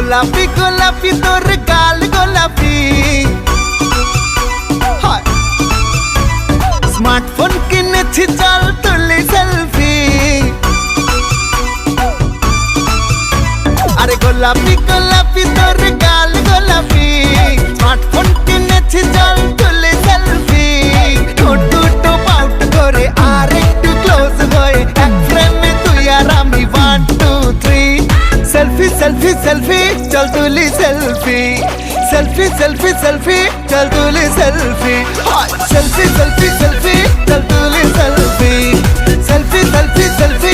গোলাপি গোলাপি তোর গাল গোলাপি স্মার্টফোন কিনেছি চল তুলি সেলফি আরে গোলাপি গোলাপি তোর গাল গোলাপি স্মার্টফোন কিনেছি চল তুলি সেলফি ঠোঁট পাউট করে আর একটু ক্লোজ হয়ে এক ফ্রেমে তুই আর আমি 1 2 3 সেলফি সেলফি সেলফি চল তুলি সেলফি সেলফি সেলফি সেলফি চল তুলি সেলফি সেলফি সেলফি সেলফি চল তুলি সেলফি সেলফি সেলফি সেলফি